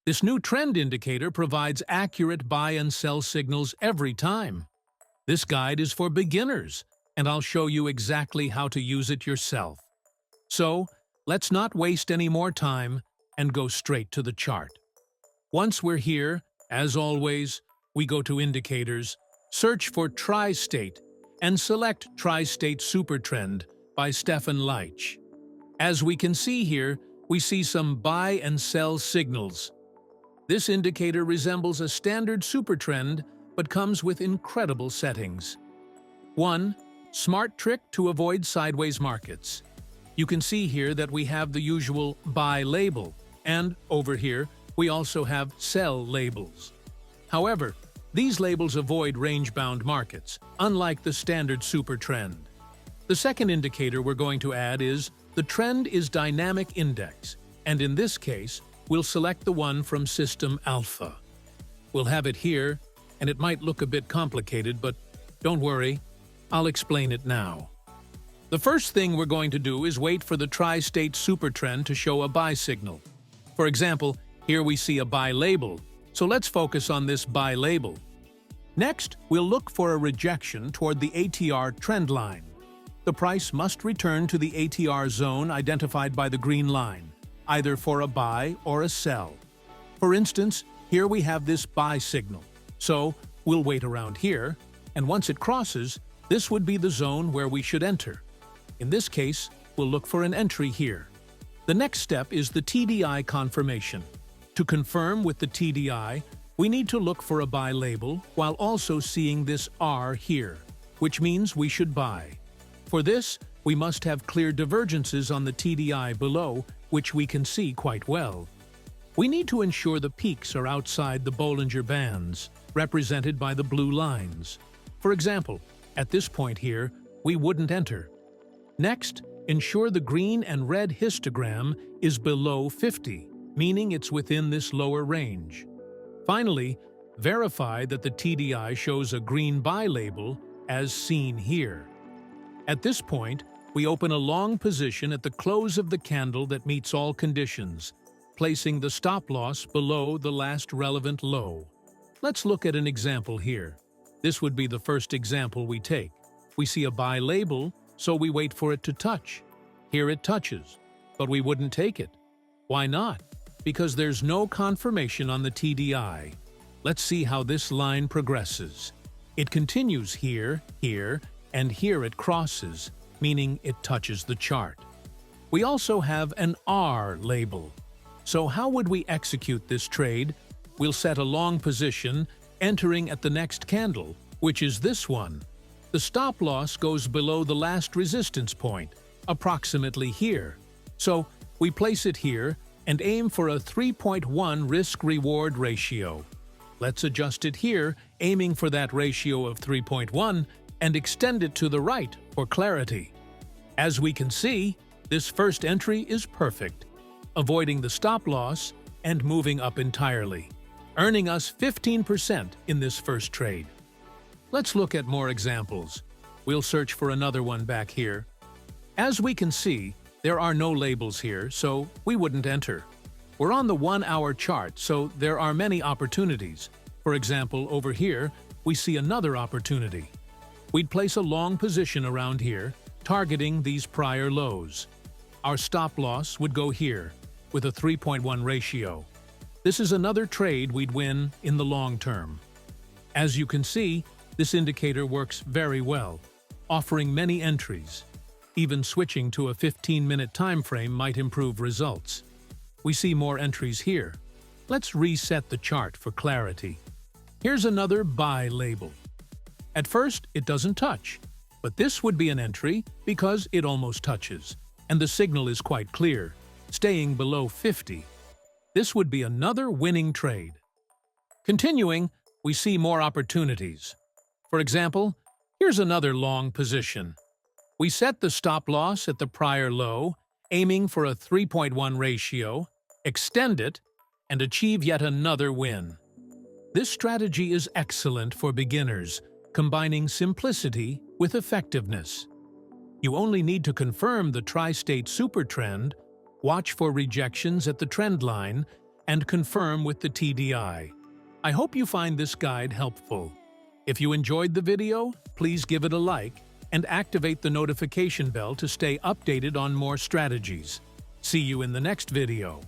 This new trend indicator provides accurate buy and sell signals every time. This guide is for beginners, and I'll show you exactly how to use it yourself. So, let's not waste any more time and go straight to the chart. Once we're here, as always, we go to Indicators, search for Tri-State, and select Tri-State Supertrend by Stefan Leitch. As we can see here, we see some buy and sell signals. This indicator resembles a standard supertrend, but comes with incredible settings. 1. Smart trick to avoid sideways markets. You can see here that we have the usual buy label, and over here, we also have sell labels. However, these labels avoid range-bound markets, unlike the standard supertrend. The second indicator we're going to add is the trend is dynamic index, and in this case, we'll select the one from System Alpha. We'll have it here, and it might look a bit complicated, but don't worry, I'll explain it now. The first thing we're going to do is wait for the Tri-State Supertrend to show a buy signal. For example, here we see a buy label, so let's focus on this buy label. Next, we'll look for a rejection toward the ATR trend line. The price must return to the ATR zone identified by the green line, either for a buy or a sell. For instance, here we have this buy signal, so we'll wait around here, and once it crosses, this would be the zone where we should enter. In this case, we'll look for an entry here. The next step is the TDI confirmation. To confirm with the TDI, we need to look for a buy label while also seeing this R here, which means we should buy. For this, we must have clear divergences on the TDI below, which we can see quite well. We need to ensure the peaks are outside the Bollinger Bands, represented by the blue lines. For example, at this point here, we wouldn't enter. Next, ensure the green and red histogram is below 50, meaning it's within this lower range. Finally, verify that the TDI shows a green buy label, as seen here. At this point, we open a long position at the close of the candle that meets all conditions, placing the stop loss below the last relevant low. Let's look at an example here. This would be the first example we take. We see a buy label, so we wait for it to touch. Here it touches, but we wouldn't take it. Why not? Because there's no confirmation on the TDI. Let's see how this line progresses. It continues here, here, and here it crosses, meaning it touches the chart. We also have an R label. So how would we execute this trade? We'll set a long position, entering at the next candle, which is this one. The stop loss goes below the last resistance point, approximately here. So we place it here and aim for a 3.1 risk-reward ratio. Let's adjust it here, aiming for that ratio of 3.1, and extend it to the right for clarity. As we can see, this first entry is perfect, avoiding the stop loss and moving up entirely, earning us 15% in this first trade. Let's look at more examples. We'll search for another one back here. As we can see, there are no labels here, so we wouldn't enter. We're on the 1-hour chart, so there are many opportunities. For example, over here, we see another opportunity. We'd place a long position around here, targeting these prior lows. Our stop loss would go here, with a 3.1 ratio. This is another trade we'd win in the long term. As you can see, this indicator works very well, offering many entries. Even switching to a 15-minute time frame might improve results. We see more entries here. Let's reset the chart for clarity. Here's another buy label. At first, it doesn't touch, but this would be an entry because it almost touches, and the signal is quite clear, staying below 50. This would be another winning trade. Continuing, we see more opportunities. For example, here's another long position. We set the stop loss at the prior low, aiming for a 3.1 ratio, extend it, and achieve yet another win. This strategy is excellent for beginners, combining simplicity with effectiveness. You only need to confirm the Tri-State Supertrend, watch for rejections at the trend line, and confirm with the TDI. I hope you find this guide helpful. If you enjoyed the video, please give it a like and activate the notification bell to stay updated on more strategies. See you in the next video.